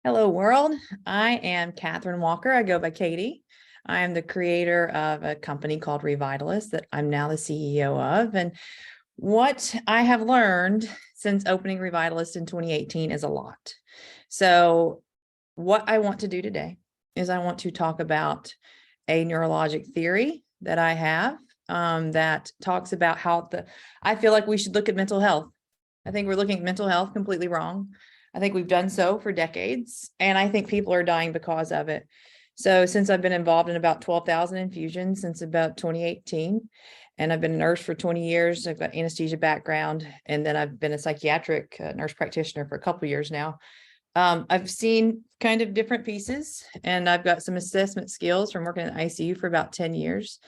Hello, world. I am Kathryn Walker. I go by Katie. I am the creator of a company called Revitalist that I'm now the CEO of. And what I have learned since opening Revitalist in 2018 is a lot. So what I want to do today is I want to talk about a neurologic theory that I have that talks about how I feel like we should look at mental health. I think we're looking at mental health completely wrong. I think we've done so for decades, and I think people are dying because of it. So since I've been involved in about 12,000 infusions since about 2018, and I've been a nurse for 20 years, I've got anesthesia background, and then I've been a psychiatric nurse practitioner for a couple of years now. I've seen kind of different pieces, and I've got some assessment skills from working in the ICU for about 10 years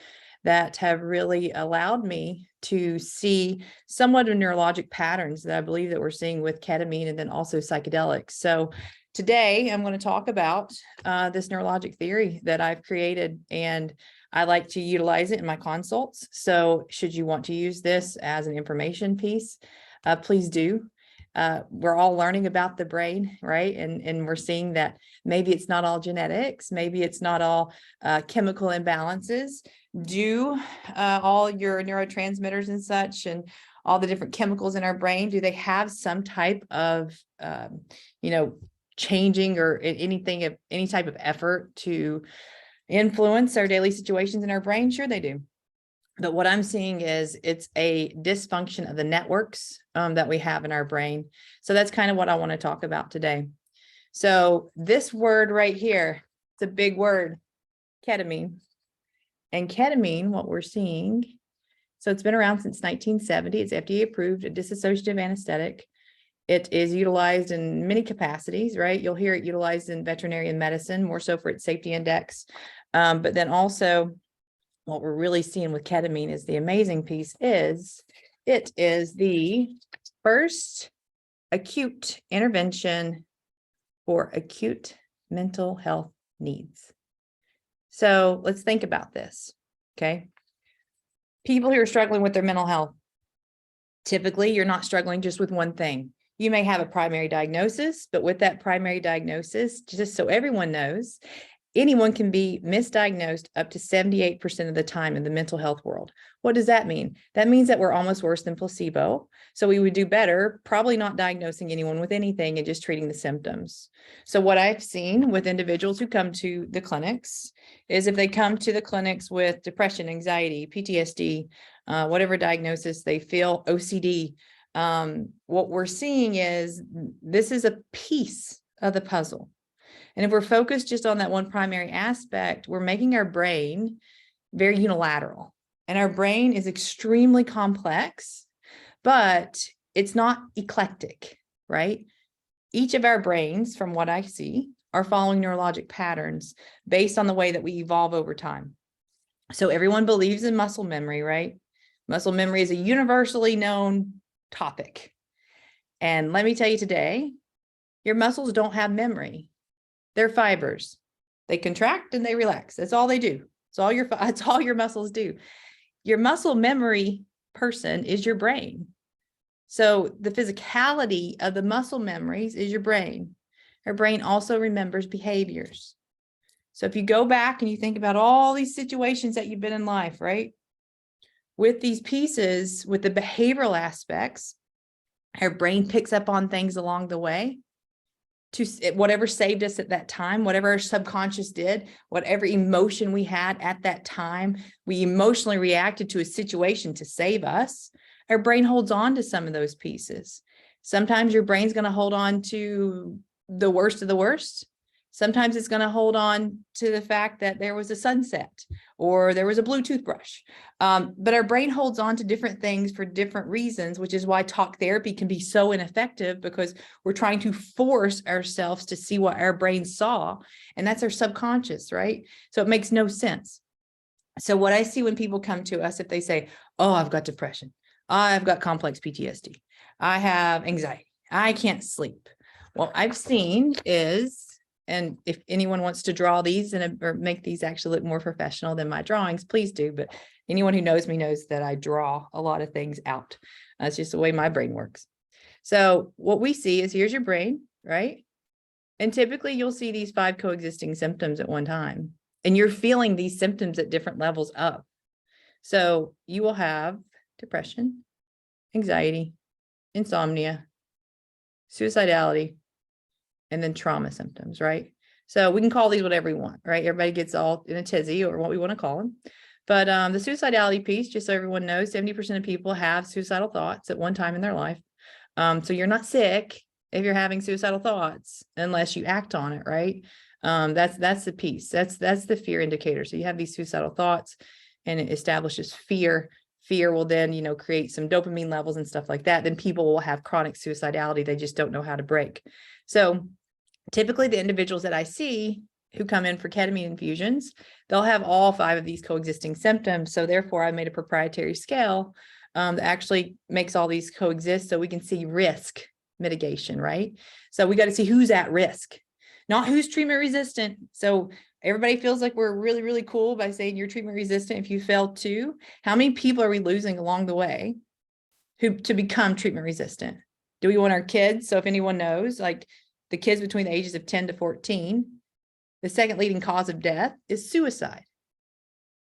that have really allowed me to see somewhat of neurologic patterns that I believe that we're seeing with ketamine and then also psychedelics. So today I'm going to talk about this neurologic theory that I've created, and I like to utilize it in my consults. So should you want to use this as an information piece, please do. We're all learning about the brain, right? And we're seeing that maybe it's not all genetics, maybe it's not all chemical imbalances. Do all your neurotransmitters and such and all the different chemicals in our brain, do they have some type of, changing or anything of any type of effort to influence our daily situations in our brain? Sure, they do. But what I'm seeing is it's a dysfunction of the networks that we have in our brain. So that's kind of what I want to talk about today. So this word right here, it's a big word, ketamine. And ketamine, what we're seeing, so it's been around since 1970. It's FDA approved, a dissociative anesthetic. It is utilized in many capacities, right? You'll hear it utilized in veterinarian medicine, more so for its safety index. But then also, what we're really seeing with ketamine is the amazing piece is it is the first acute intervention for acute mental health needs. So let's think about this, okay? People who are struggling with their mental health, typically you're not struggling just with one thing. You may have a primary diagnosis, but with that primary diagnosis, just so everyone knows, anyone can be misdiagnosed up to 78% of the time in the mental health world. What does that mean? That means that we're almost worse than placebo. So we would do better probably not diagnosing anyone with anything and just treating the symptoms. So what I've seen with individuals who come to the clinics is if they come to the clinics with depression, anxiety, PTSD, whatever diagnosis they feel, OCD, what we're seeing is this is a piece of the puzzle. And if we're focused just on that one primary aspect, we're making our brain very unilateral. And our brain is extremely complex, but it's not eclectic, right? Each of our brains, from what I see, are following neurologic patterns based on the way that we evolve over time. So everyone believes in muscle memory, right? Muscle memory is a universally known topic. And let me tell you today, your muscles don't have memory. They're fibers. They contract and they relax. That's all they do. That's all your muscles do. Your muscle memory person is your brain. So the physicality of the muscle memories is your brain. Our brain also remembers behaviors. So if you go back and you think about all these situations that you've been in life, right? With these pieces, with the behavioral aspects, our brain picks up on things along the way. To whatever saved us at that time, whatever our subconscious did, whatever emotion we had at that time, we emotionally reacted to a situation to save us. Our brain holds on to some of those pieces. Sometimes your brain's going to hold on to the worst of the worst. Sometimes it's going to hold on to the fact that there was a sunset or there was a blue toothbrush. But our brain holds on to different things for different reasons, which is why talk therapy can be so ineffective, because we're trying to force ourselves to see what our brain saw. And that's our subconscious, right? So it makes no sense. So what I see when people come to us, if they say, oh, I've got depression, I've got complex PTSD, I have anxiety, I can't sleep. What I've seen is, and if anyone wants to draw these or make these actually look more professional than my drawings, please do. But anyone who knows me knows that I draw a lot of things out. That's just the way my brain works. So what we see is here's your brain, right? And typically you'll see these 5 coexisting symptoms at one time, and you're feeling these symptoms at different levels up. So you will have depression, anxiety, insomnia, suicidality, and then trauma symptoms, right? So we can call these whatever we want, right? Everybody gets all in a tizzy or what we want to call them. But the suicidality piece, just so everyone knows, 70% of people have suicidal thoughts at one time in their life. So you're not sick if you're having suicidal thoughts unless you act on it, right? That's the piece. That's the fear indicator. So you have these suicidal thoughts, and it establishes fear. Fear will then, create some dopamine levels and stuff like that. Then people will have chronic suicidality. They just don't know how to break. So typically the individuals that I see who come in for ketamine infusions, they'll have all 5 of these coexisting symptoms. So therefore I made a proprietary scale that actually makes all these coexist so we can see risk mitigation, right? So we got to see who's at risk, not who's treatment resistant. So everybody feels like we're really, really cool by saying you're treatment resistant if you failed to. How many people are we losing along the way to become treatment resistant? Do we want our kids? So if anyone knows, like the kids between the ages of 10 to 14, the second leading cause of death is suicide.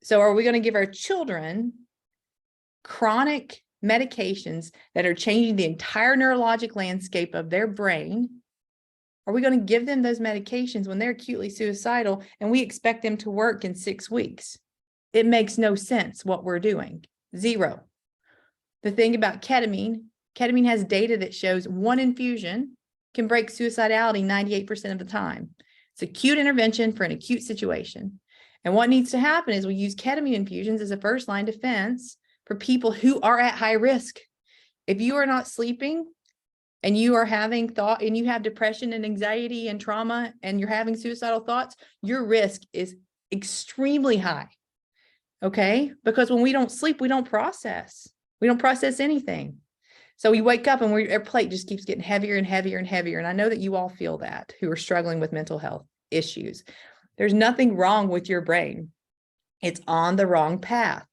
So are we going to give our children chronic medications that are changing the entire neurologic landscape of their brain? Are we going to give them those medications when they're acutely suicidal and we expect them to work in 6 weeks? It makes no sense what we're doing. Zero. The thing about ketamine has data that shows 1 infusion can break suicidality 98% of the time. It's acute intervention for an acute situation. And what needs to happen is we use ketamine infusions as a first line defense for people who are at high risk. If you are not sleeping and you are having thought and you have depression and anxiety and trauma and you're having suicidal thoughts, your risk is extremely high. Okay? Because when we don't sleep, we don't process. We don't process anything. So we wake up and our plate just keeps getting heavier and heavier and heavier. And I know that you all feel that, who are struggling with mental health issues. There's nothing wrong with your brain. It's on the wrong path.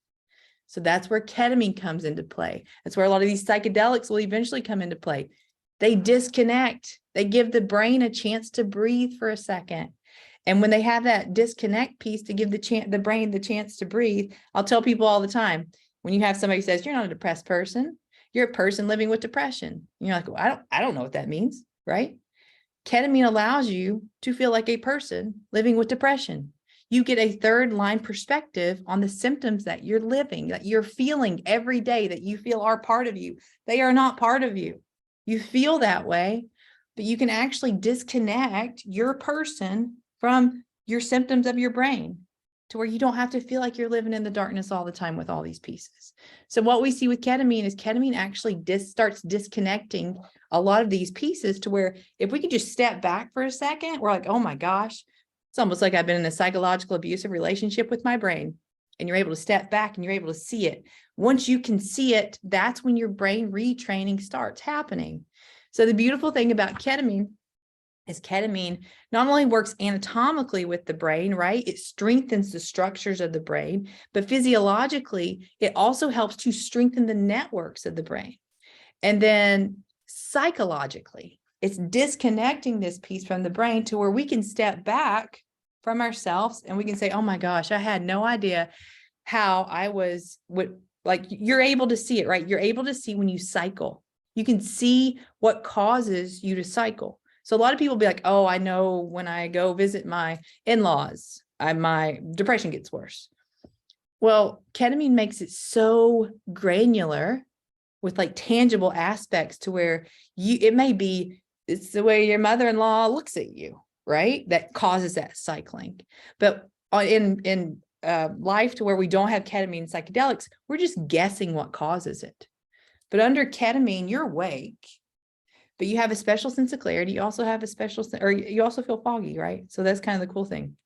So that's where ketamine comes into play. That's where a lot of these psychedelics will eventually come into play. They disconnect. They give the brain a chance to breathe for a second. And when they have that disconnect piece to give the brain the chance to breathe, I'll tell people all the time, when you have somebody who says, you're not a depressed person, you're a person living with depression. And you're like, well, I don't know what that means, right? Ketamine allows you to feel like a person living with depression. You get a third line perspective on the symptoms that you're living, that you're feeling every day, that you feel are part of you. They are not part of you. You feel that way, but you can actually disconnect your person from your symptoms of your brain to where you don't have to feel like you're living in the darkness all the time with all these pieces. So what we see with ketamine is ketamine actually starts disconnecting a lot of these pieces to where if we could just step back for a second, we're like, oh my gosh, it's almost like I've been in a psychological abusive relationship with my brain, and you're able to step back and you're able to see it. Once you can see it, that's when your brain retraining starts happening. So the beautiful thing about ketamine is ketamine not only works anatomically with the brain, right? It strengthens the structures of the brain, but physiologically, it also helps to strengthen the networks of the brain. And then psychologically, it's disconnecting this piece from the brain to where we can step back from ourselves and we can say, oh my gosh, I had no idea how I was like, you're able to see it, right? You're able to see when you cycle. You can see what causes you to cycle. So a lot of people be like, oh, I know when I go visit my in-laws, my depression gets worse. Well, ketamine makes it so granular with like tangible aspects to where it may be, it's the way your mother-in-law looks at you, right? That causes that cycling. But in life to where we don't have ketamine and psychedelics, we're just guessing what causes it. But under ketamine, you're awake, but you have a special sense of clarity. You also have a special, or you also feel foggy, right? So that's kind of the cool thing,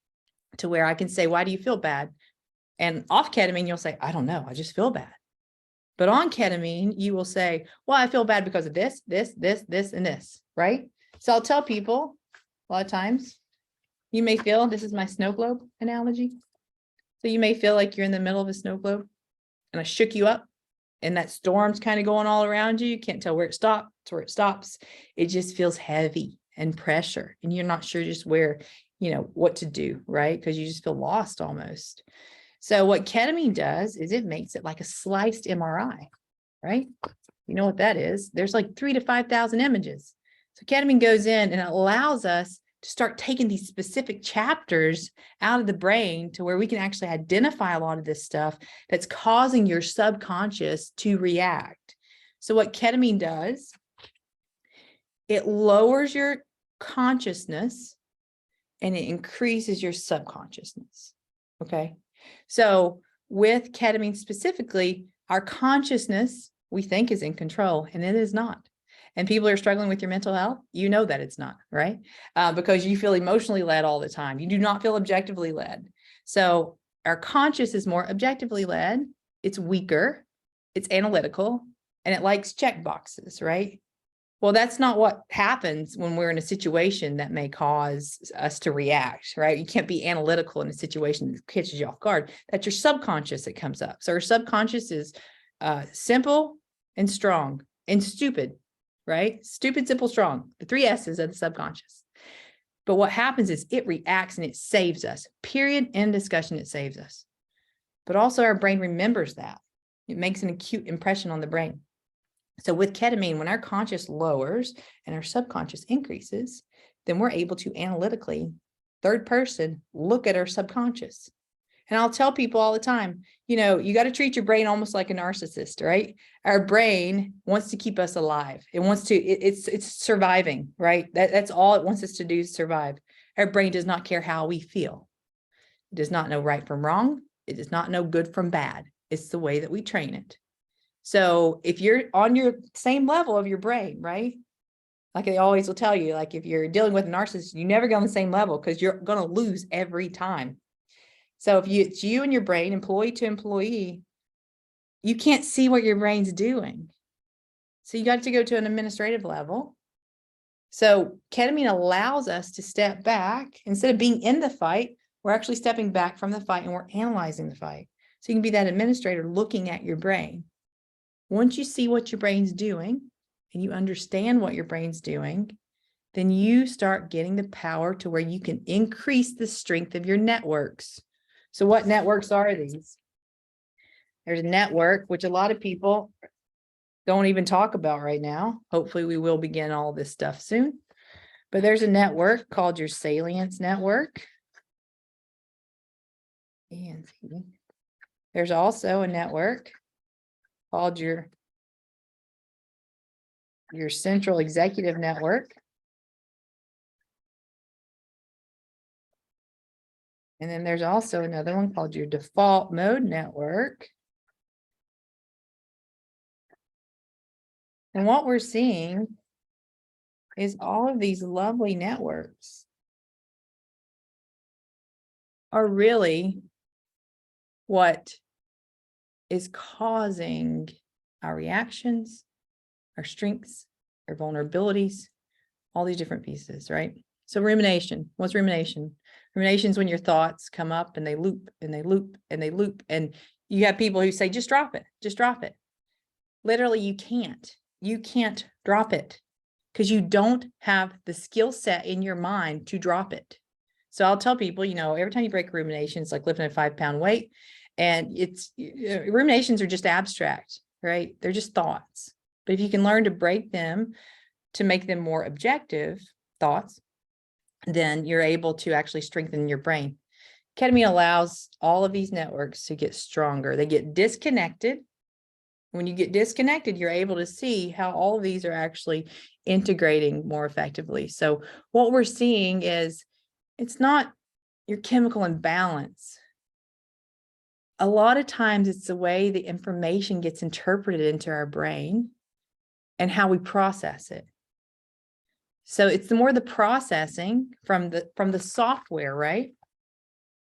to where I can say, why do you feel bad? And off ketamine, you'll say, I don't know, I just feel bad. But on ketamine, you will say, well, I feel bad because of this, this, this, this, and this, right? So I'll tell people a lot of times, you may feel, this is my snow globe analogy. So you may feel like you're in the middle of a snow globe and I shook you up and that storm's kind of going all around you. You can't tell where it stops, where it stops. It just feels heavy. and pressure, and you're not sure just where, what to do, right? Because you just feel lost almost. So what ketamine does is it makes it like a sliced MRI, right? You know what that is? There's like 3,000 to 5,000 images. So ketamine goes in and it allows us to start taking these specific chapters out of the brain to where we can actually identify a lot of this stuff that's causing your subconscious to react. So what ketamine does, it lowers your consciousness and it increases your subconsciousness. Okay. So with ketamine specifically, our consciousness, we think, is in control, and it is not. And people are struggling with your mental health, you know that it's not, right? Because you feel emotionally led all the time. You do not feel objectively led. So our conscious is more objectively led. It's weaker, it's analytical, and it likes check boxes, right? Well, that's not what happens when we're in a situation that may cause us to react, right? You can't be analytical in a situation that catches you off guard. That's your subconscious that comes up. So our subconscious is simple and strong and stupid, right? Stupid, simple, strong, the 3 S's of the subconscious. But what happens is it reacts and it saves us, period, end discussion, it saves us. But also our brain remembers that. It makes an acute impression on the brain. So with ketamine, when our conscious lowers and our subconscious increases, then we're able to analytically, third person, look at our subconscious. And I'll tell people all the time, you got to treat your brain almost like a narcissist, right? Our brain wants to keep us alive. It wants to, it's surviving, right? That's all it wants us to do is survive. Our brain does not care how we feel. It does not know right from wrong. It does not know good from bad. It's the way that we train it. So if you're on your same level of your brain, right? Like they always will tell you, like if you're dealing with a narcissist, you never go on the same level because you're going to lose every time. So if it's you and your brain, employee to employee, you can't see what your brain's doing. So you got to go to an administrative level. So ketamine allows us to step back. Instead of being in the fight, we're actually stepping back from the fight and we're analyzing the fight. So you can be that administrator looking at your brain. Once you see what your brain's doing and you understand what your brain's doing, then you start getting the power to where you can increase the strength of your networks. So what networks are these? There's a network, which a lot of people don't even talk about right now. Hopefully we will begin all this stuff soon. But there's a network called your salience network. And there's also a network called your central executive network. And then there's also another one called your default mode network. And what we're seeing is all of these lovely networks are really what is causing our reactions, our strengths, our vulnerabilities, all these different pieces, right? So rumination, what's rumination? Rumination is when your thoughts come up and they loop and they loop and they loop. And you have people who say, just drop it, just drop it. Literally, you can't drop it because you don't have the skill set in your mind to drop it. So I'll tell people, every time you break rumination, it's like lifting a 5-pound weight. And ruminations are just abstract, right? They're just thoughts. But if you can learn to break them to make them more objective thoughts, then you're able to actually strengthen your brain. Ketamine allows all of these networks to get stronger. They get disconnected. When you get disconnected, you're able to see how all of these are actually integrating more effectively. So what we're seeing is it's not your chemical imbalance. A lot of times it's the way the information gets interpreted into our brain and how we process it. So it's the more the processing from the software, right?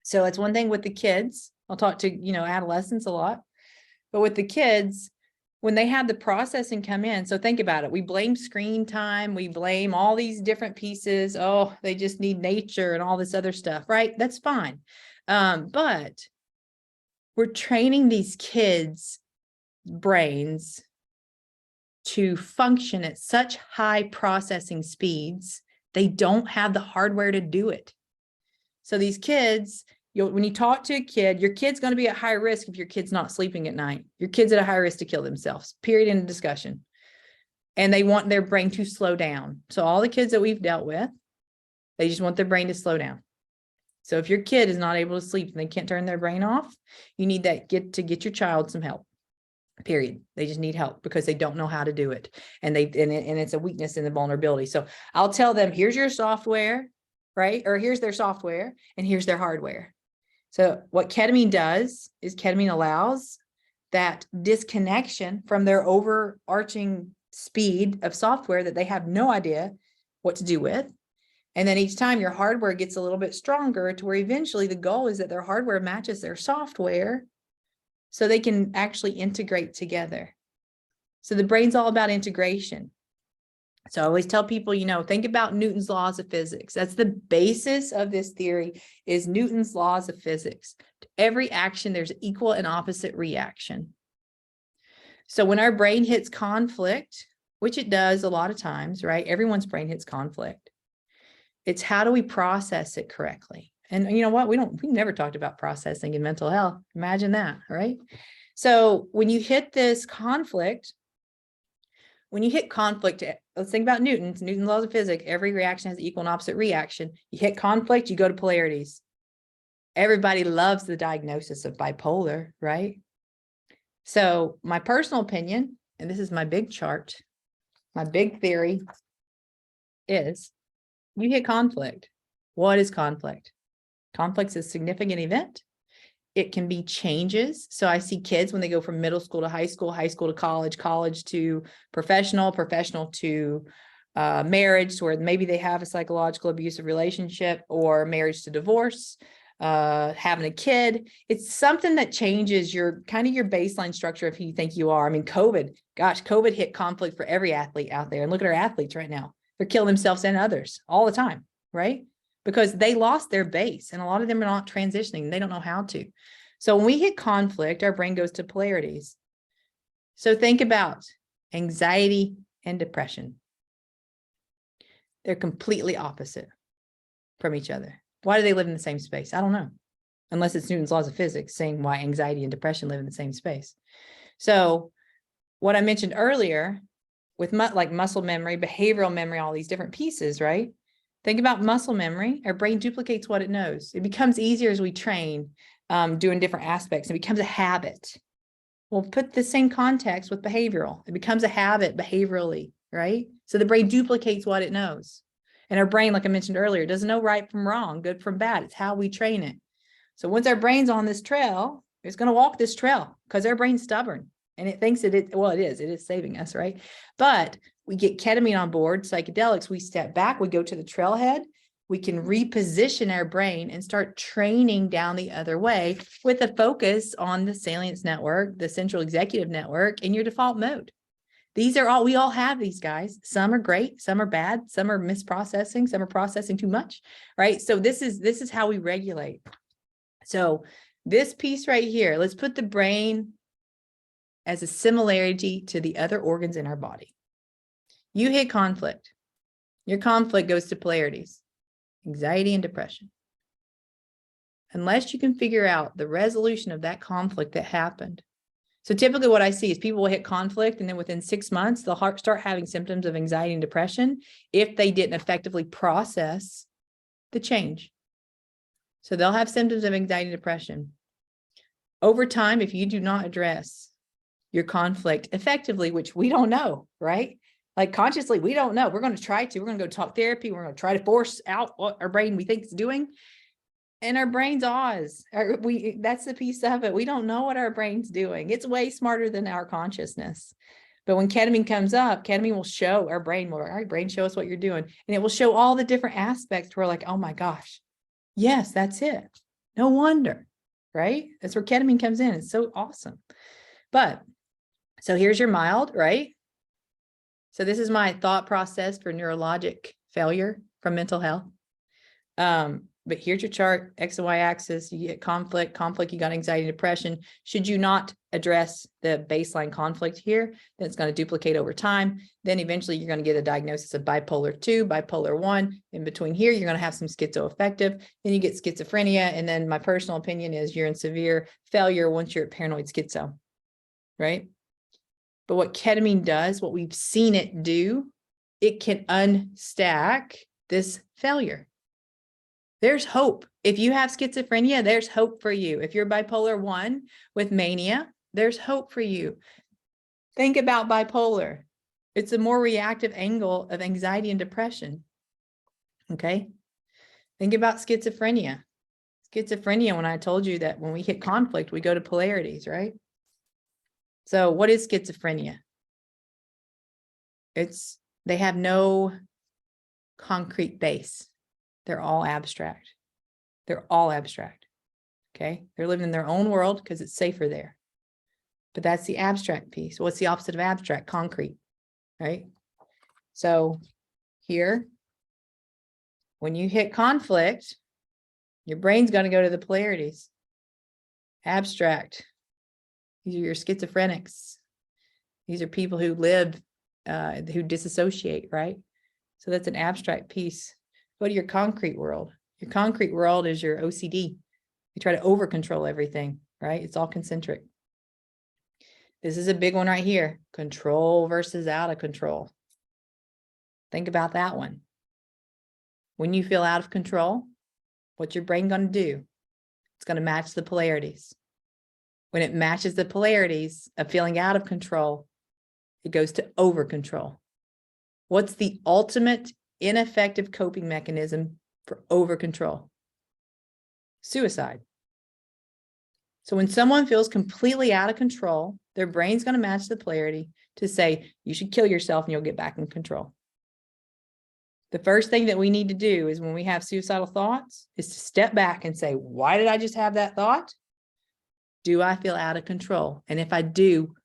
So it's one thing with the kids. I'll talk to, adolescents a lot, but with the kids, when they have the processing come in, so think about it. We blame screen time. We blame all these different pieces. Oh, they just need nature and all this other stuff, right? That's fine. But we're training these kids' brains to function at such high processing speeds They don't have the hardware to do it. So these kids, when you talk to a kid, your kid's going to be at high risk if your kid's not sleeping at night. Your kid's at a high risk to kill themselves, period, in discussion. And they want their brain to slow down. So all the kids that we've dealt with, they just want their brain to slow down. So if your kid is not able to sleep and they can't turn their brain off, you need to get your child some help. Period. They just need help because they don't know how to do it. And it's a weakness in the vulnerability. So I'll tell them, here's your software, right? Or here's their software and here's their hardware. So what ketamine does is ketamine allows that disconnection from their overarching speed of software that they have no idea what to do with. And then each time your hardware gets a little bit stronger to where eventually the goal is that their hardware matches their software so they can actually integrate together. So the brain's all about integration. So I always tell people, think about Newton's laws of physics. That's the basis of this theory, is Newton's laws of physics. To every action, there's equal and opposite reaction. So when our brain hits conflict, which it does a lot of times, right? Everyone's brain hits conflict. It's how do we process it correctly? And you know what? We never talked about processing in mental health. Imagine that, right? So when you hit this conflict, let's think about Newton's laws of physics. Every reaction has equal and opposite reaction. You hit conflict, you go to polarities. Everybody loves the diagnosis of bipolar, right? So my personal opinion, and this is my big chart, my big theory is you hit conflict. What is conflict? Conflict is a significant event. It can be changes. So I see kids when they go from middle school to high school to college, college to professional to marriage, where maybe they have a psychological abusive relationship, or marriage to divorce, having a kid. It's something that changes your baseline structure of who you think you are. I mean, COVID hit conflict for every athlete out there. And look at our athletes right now. They're killing themselves and others all the time, right? Because they lost their base, and a lot of them are not transitioning. They don't know how to. So when we hit conflict, our brain goes to polarities. So think about anxiety and depression. They're completely opposite from each other. Why do they live in the same space? I don't know. Unless it's Newton's laws of physics saying why anxiety and depression live in the same space. So what I mentioned earlier with like muscle memory, behavioral memory, all these different pieces, right? Think about muscle memory. Our brain duplicates what it knows. It becomes easier as we train, doing different aspects. It becomes a habit. We'll put the same context with behavioral. It becomes a habit behaviorally, right? So the brain duplicates what it knows. And our brain, like I mentioned earlier, doesn't know right from wrong, good from bad. It's how we train it. So once our brain's on this trail, it's going to walk this trail because our brain's stubborn. And it thinks it is saving us, right? But we get ketamine on board, psychedelics, we step back, we go to the trailhead, we can reposition our brain and start training down the other way with a focus on the salience network, the central executive network, and your default mode. We all have these guys. Some are great, some are bad, some are misprocessing, some are processing too much, right? So this is how we regulate. So this piece right here, let's put the brain as a similarity to the other organs in our body. You hit conflict. Your conflict goes to polarities, anxiety and depression. Unless you can figure out the resolution of that conflict that happened. So typically what I see is people will hit conflict, and then within 6 months, they'll start having symptoms of anxiety and depression if they didn't effectively process the change. So they'll have symptoms of anxiety and depression. Over time, if you do not address your conflict effectively, which we don't know, right? Like consciously, we don't know. We're going to go talk therapy. We're going to try to force out what our brain we think is doing. And our brain's Oz. That's the piece of it. We don't know what our brain's doing. It's way smarter than our consciousness. But when ketamine comes up, ketamine will show our brain, all right, brain, show us what you're doing. And it will show all the different aspects where like, oh my gosh, yes, that's it. No wonder, right? That's where ketamine comes in. It's so awesome. But so here's your mild, right? So this is my thought process for neurologic failure from mental health. But here's your chart, X and Y axis, you get conflict, you got anxiety, depression. Should you not address the baseline conflict here, then it's going to duplicate over time. Then eventually you're going to get a diagnosis of bipolar 2, bipolar 1. In between here, you're going to have some schizoaffective. Then you get schizophrenia. And then my personal opinion is you're in severe failure once you're at paranoid schizo, right? But what ketamine does, what we've seen it do, it can unstack this failure. There's hope. If you have schizophrenia, there's hope for you. If you're bipolar 1 with mania, there's hope for you. Think about bipolar. It's a more reactive angle of anxiety and depression. Okay. Think about schizophrenia. Schizophrenia, when I told you that when we hit conflict, we go to polarities, right? So what is schizophrenia? They have no concrete base. They're all abstract. They're all abstract. Okay. They're living in their own world because it's safer there. But that's the abstract piece. What's the opposite of abstract? Concrete, right? So here, when you hit conflict, your brain's going to go to the polarities. Abstract. These are your schizophrenics. These are people who live, who disassociate, right? So that's an abstract piece. Go to your concrete world. Your concrete world is your OCD. You try to over control everything, right? It's all concentric. This is a big one right here. Control versus out of control. Think about that one. When you feel out of control, what's your brain going to do? It's going to match the polarities. When it matches the polarities of feeling out of control, it goes to over control. What's the ultimate ineffective coping mechanism for over control? Suicide. So when someone feels completely out of control, their brain's going to match the polarity to say, you should kill yourself and you'll get back in control. The first thing that we need to do is when we have suicidal thoughts is to step back and say, why did I just have that thought? Do I feel out of control? And if I do,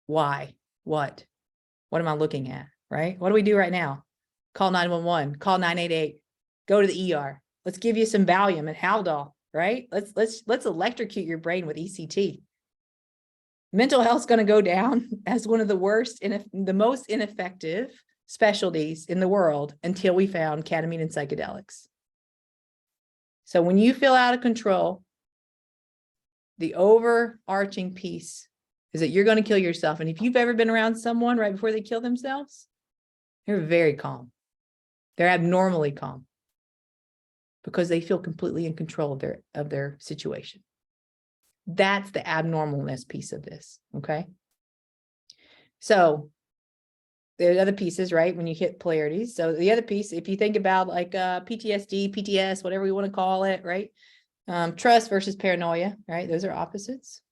why? What am I looking at, right? What do we do right now? Call 911, call 988, go to the ER. Let's give you some Valium and Haldol, right? Let's electrocute your brain with ECT. Mental health is going to go down as one of the worst and the most ineffective specialties in the world until we found ketamine and psychedelics. So when you feel out of control, the overarching piece is that you're going to kill yourself. And if you've ever been around someone right before they kill themselves, they're very calm. They're abnormally calm because they feel completely in control of their situation. That's the abnormalness piece of this, okay? So there's other pieces, right, when you hit polarities. So the other piece, if you think about like PTSD, PTS, whatever you want to call it, right? Trust versus paranoia, right? Those are opposites.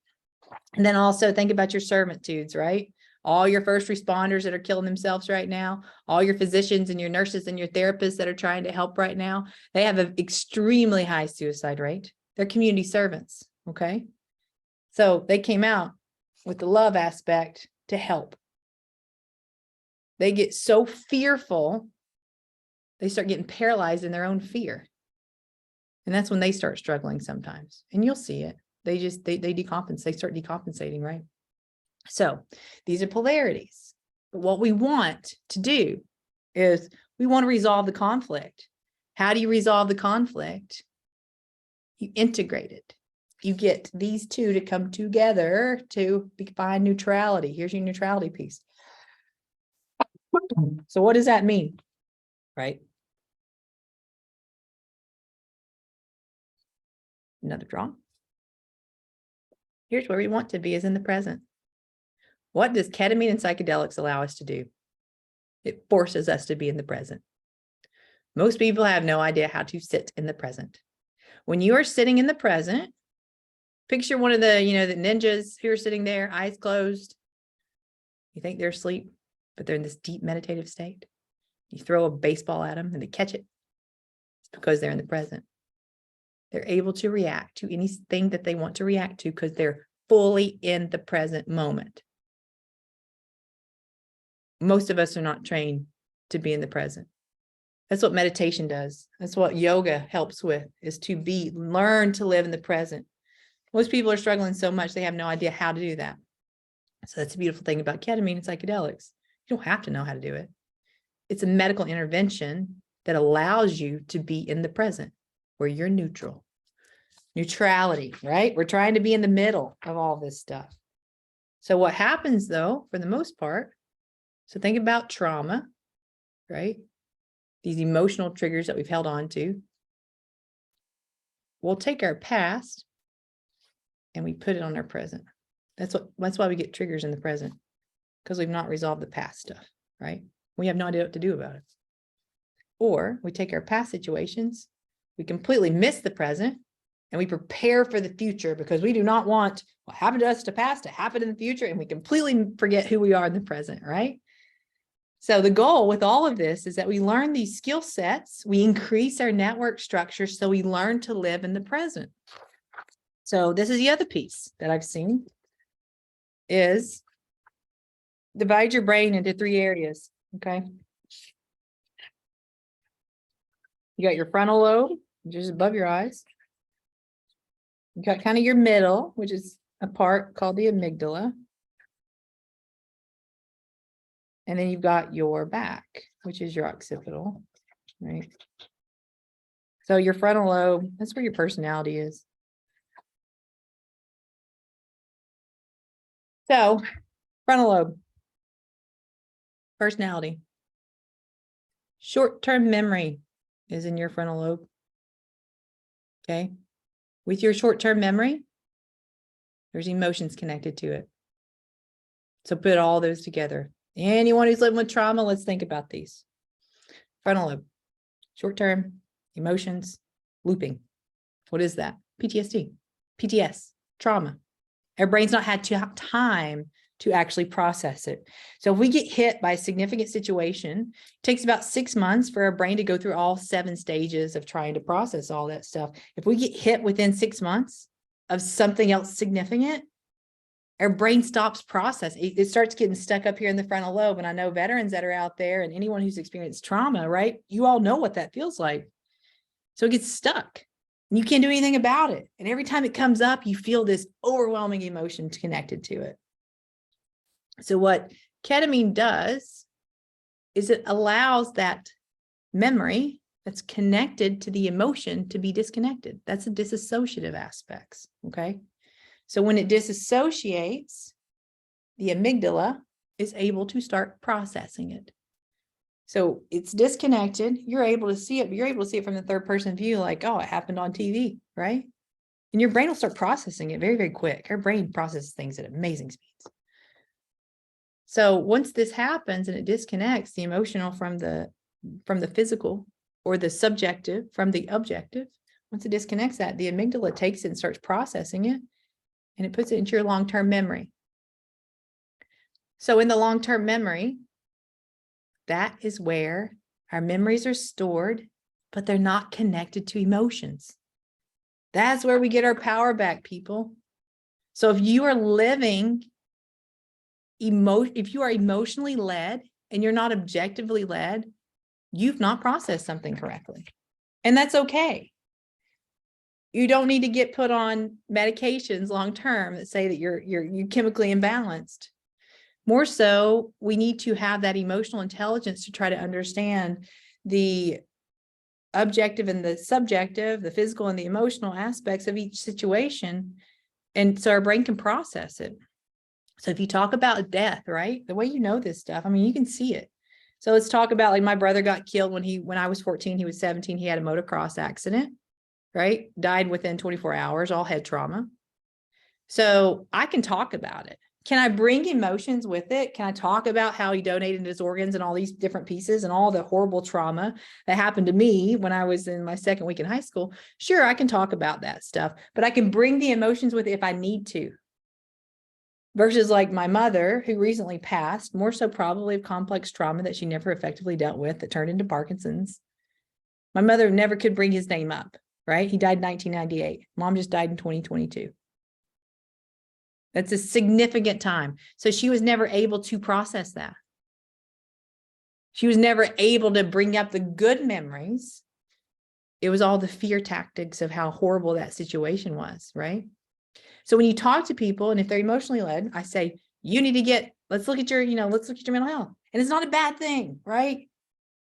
And then also think about your servitudes, right? All your first responders that are killing themselves right now, all your physicians and your nurses and your therapists that are trying to help right now, they have an extremely high suicide rate. They're community servants, okay? So they came out with the love aspect to help. They get so fearful, they start getting paralyzed in their own fear. And that's when they start struggling sometimes. And you'll see it. They decompensate, they start decompensating, right? So these are polarities. But what we want to do is we want to resolve the conflict. How do you resolve the conflict? You integrate it. You get these two to come together to find neutrality. Here's your neutrality piece. So what does that mean? Right? Another draw. Here's where we want to be, is in the present. What does ketamine and psychedelics allow us to do? It forces us to be in the present. Most people have no idea how to sit in the present. When you are sitting in the present, picture one of the, the ninjas who are sitting there, eyes closed. You think they're asleep, but they're in this deep meditative state. You throw a baseball at them and they catch it. It's because they're in the present. They're able to react to anything that they want to react to because they're fully in the present moment. Most of us are not trained to be in the present. That's what meditation does. That's what yoga helps with, is to learn to live in the present. Most people are struggling so much, they have no idea how to do that. So that's the beautiful thing about ketamine and psychedelics. You don't have to know how to do it. It's a medical intervention that allows you to be in the present, where you're neutral. Neutrality, right? We're trying to be in the middle of all this stuff. So what happens though, for the most part, so think about trauma, right? These emotional triggers that we've held on to. We'll take our past and we put it on our present. That's why we get triggers in the present, because we've not resolved the past stuff, right? We have no idea what to do about it. Or we take our past situations, we completely miss the present, and we prepare for the future because we do not want what happened to us in the past to happen in the future, and we completely forget who we are in the present, right? So the goal with all of this is that we learn these skill sets, we increase our network structure, so we learn to live in the present. So this is the other piece that I've seen, is divide your brain into 3 areas, okay? You got your frontal lobe, which is above your eyes. You got kind of your middle, which is a part called the amygdala. And then you've got your back, which is your occipital, right? So your frontal lobe, that's where your personality is. So frontal lobe, personality. Short-term memory is in your frontal lobe. Okay. With your short-term memory, there's emotions connected to it. So put all those together. Anyone who's living with trauma, let's think about these. Frontal lobe, short-term, emotions, looping. What is that? PTSD, PTS, trauma. Our brain's not had time to actually process it. So if we get hit by a significant situation, it takes about 6 months for our brain to go through all 7 stages of trying to process all that stuff. If we get hit within 6 months of something else significant, our brain stops processing. It starts getting stuck up here in the frontal lobe. And I know veterans that are out there and anyone who's experienced trauma, right? You all know what that feels like. So it gets stuck and you can't do anything about it. And every time it comes up, you feel this overwhelming emotion connected to it. So what ketamine does is it allows that memory that's connected to the emotion to be disconnected. That's the dissociative aspects, okay? So when it disassociates, the amygdala is able to start processing it. So it's disconnected. You're able to see it, but you're able to see it from the third person view, like, oh, it happened on TV, right? And your brain will start processing it very, very quick. Our brain processes things at amazing speeds. So once this happens and it disconnects the emotional from the physical, or the subjective from the objective, once it disconnects that, the amygdala takes it and starts processing it, and it puts it into your long-term memory. So in the long-term memory, that is where our memories are stored, but they're not connected to emotions. That's where we get our power back, people. So if you are living if you are emotionally led and you're not objectively led, you've not processed something correctly. And that's okay. You don't need to get put on medications long-term that say that you're chemically imbalanced. More so, we need to have that emotional intelligence to try to understand the objective and the subjective, the physical and the emotional aspects of each situation. And so our brain can process it. So if you talk about death, right, the way you know this stuff, I mean, you can see it. So let's talk about, like, my brother got killed when I was 14, he was 17, he had a motocross accident, right? Died within 24 hours, all head trauma. So I can talk about it. Can I bring emotions with it? Can I talk about how he donated his organs and all these different pieces and all the horrible trauma that happened to me when I was in my 2nd week in high school? Sure, I can talk about that stuff, but I can bring the emotions with it if I need to. Versus like my mother, who recently passed, more so probably of complex trauma that she never effectively dealt with that turned into Parkinson's. My mother never could bring his name up, right? He died in 1998. Mom just died in 2022. That's a significant time. So she was never able to process that. She was never able to bring up the good memories. It was all the fear tactics of how horrible that situation was, right? So when you talk to people, and if they're emotionally led, I say, you need to let's look at your mental health. And it's not a bad thing, right?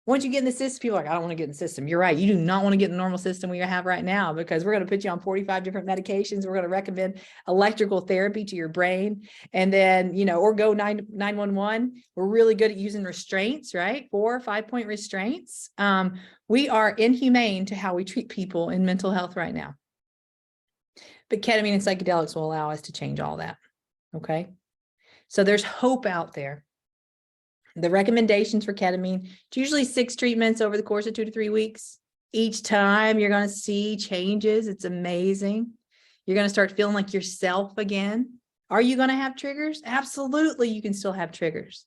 Once you get in the system, people are like, I don't want to get in the system. You're right. You do not want to get in the normal system we have right now, because we're going to put you on 45 different medications. We're going to recommend electrical therapy to your brain. And then, or go 911. We're really good at using restraints, right? 4 or 5 point restraints. We are inhumane to how we treat people in mental health right now. But ketamine and psychedelics will allow us to change all that. Okay. So there's hope out there. The recommendations for ketamine, it's usually 6 treatments over the course of 2 to 3 weeks. Each time you're going to see changes. It's amazing. You're going to start feeling like yourself again. Are you going to have triggers? Absolutely. You can still have triggers.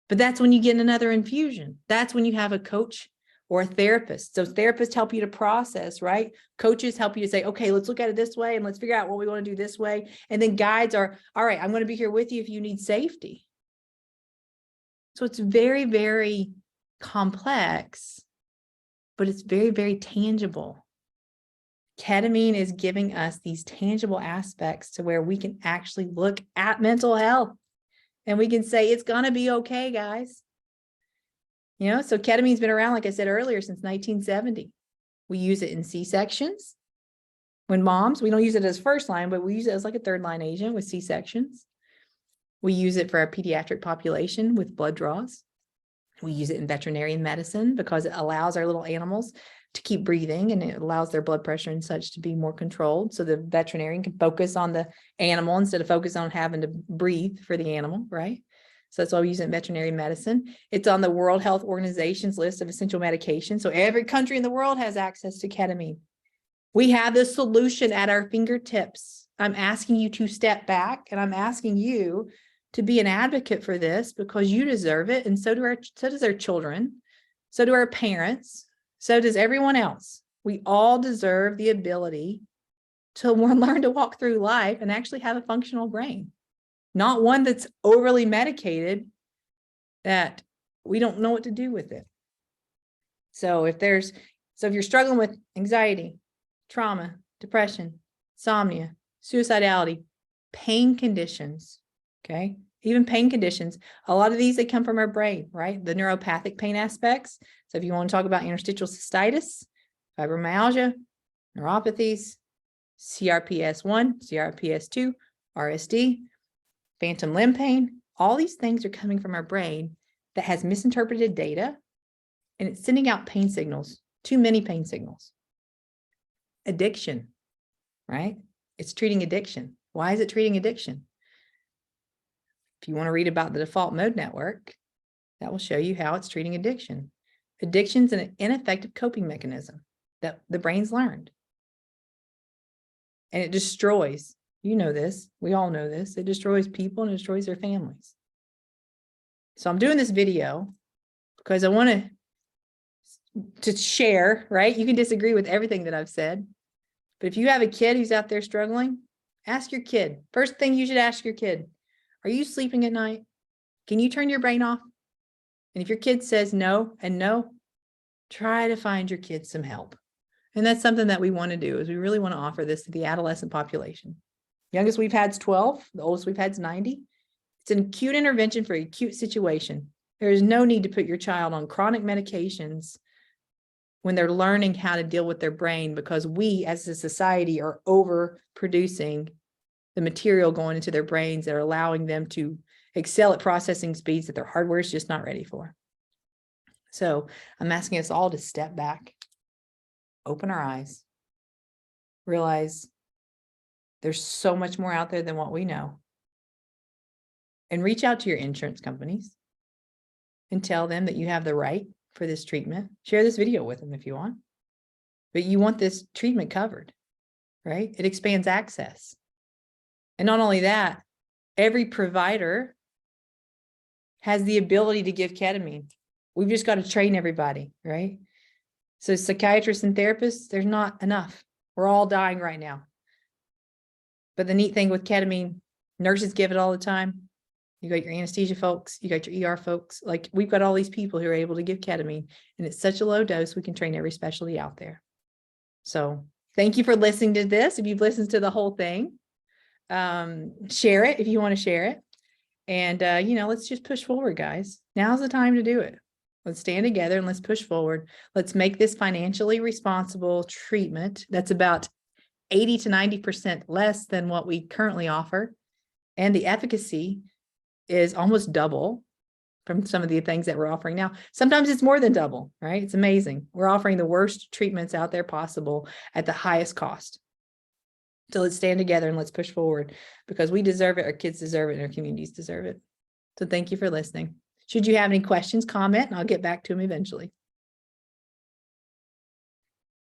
But that's when you get another infusion. That's when you have a coach or a therapist. So therapists help you to process, right? Coaches help you to say, okay, let's look at it this way and let's figure out what we want to do this way. And then guides are, all right, I'm going to be here with you if you need safety. So it's very, very complex, but it's very, very tangible. Ketamine is giving us these tangible aspects to where we can actually look at mental health and we can say, it's going to be okay, guys. So ketamine's been around, like I said earlier, since 1970. We use it in C-sections. When moms, we don't use it as first line, but we use it as like a third line agent with C-sections. We use it for our pediatric population with blood draws. We use it in veterinary medicine because it allows our little animals to keep breathing, and it allows their blood pressure and such to be more controlled. So the veterinarian can focus on the animal instead of focus on having to breathe for the animal, right? So that's why we use it in veterinary medicine. It's on the World Health Organization's list of essential medications. So every country in the world has access to ketamine. We have this solution at our fingertips. I'm asking you to step back, and I'm asking you to be an advocate for this because you deserve it. And so does our children. So do our parents. So does everyone else. We all deserve the ability to learn to walk through life and actually have a functional brain, not one that's overly medicated that we don't know what to do with it. So if you're struggling with anxiety, trauma, depression, insomnia, suicidality, pain conditions, okay, even pain conditions, a lot of these, they come from our brain, right? The neuropathic pain aspects. So if you want to talk about interstitial cystitis, fibromyalgia, neuropathies, CRPS1, CRPS2, RSD, phantom limb pain, all these things are coming from our brain that has misinterpreted data, and it's sending out pain signals, too many pain signals. Addiction, right? It's treating addiction. Why is it treating addiction? If you want to read about the default mode network, that will show you how it's treating addiction. Addiction's an ineffective coping mechanism that the brain's learned. And it destroys, you know this, we all know this, it destroys people and it destroys their families. So I'm doing this video because I want to share, right? You can disagree with everything that I've said, but if you have a kid who's out there struggling, ask your kid. First thing you should ask your kid, are you sleeping at night? Can you turn your brain off? And if your kid says no and no, try to find your kid some help. And that's something that we want to do, is we really want to offer this to the adolescent population. Youngest we've had is 12. The oldest we've had is 90. It's an acute intervention for an acute situation. There is no need to put your child on chronic medications when they're learning how to deal with their brain, because we as a society are overproducing the material going into their brains that are allowing them to excel at processing speeds that their hardware is just not ready for. So I'm asking us all to step back, open our eyes, realize there's so much more out there than what we know, and reach out to your insurance companies and tell them that you have the right for this treatment. Share this video with them if you want, but you want this treatment covered, right? It expands access. And not only that, every provider has the ability to give ketamine. We've just got to train everybody, right? So psychiatrists and therapists, there's not enough. We're all dying right now. But the neat thing with ketamine, nurses give it all the time. You got your anesthesia folks, you got your ER folks, like we've got all these people who are able to give ketamine, and it's such a low dose, we can train every specialty out there. So thank you for listening to this. If you've listened to the whole thing, share it if you want to share it. And, let's just push forward, guys. Now's the time to do it. Let's stand together and let's push forward. Let's make this financially responsible treatment that's about 80 to 90% less than what we currently offer. And the efficacy is almost double from some of the things that we're offering now. Sometimes it's more than double, right? It's amazing. We're offering the worst treatments out there possible at the highest cost. So let's stand together and let's push forward, because we deserve it, our kids deserve it, and our communities deserve it. So thank you for listening. Should you have any questions, comment, and I'll get back to them eventually.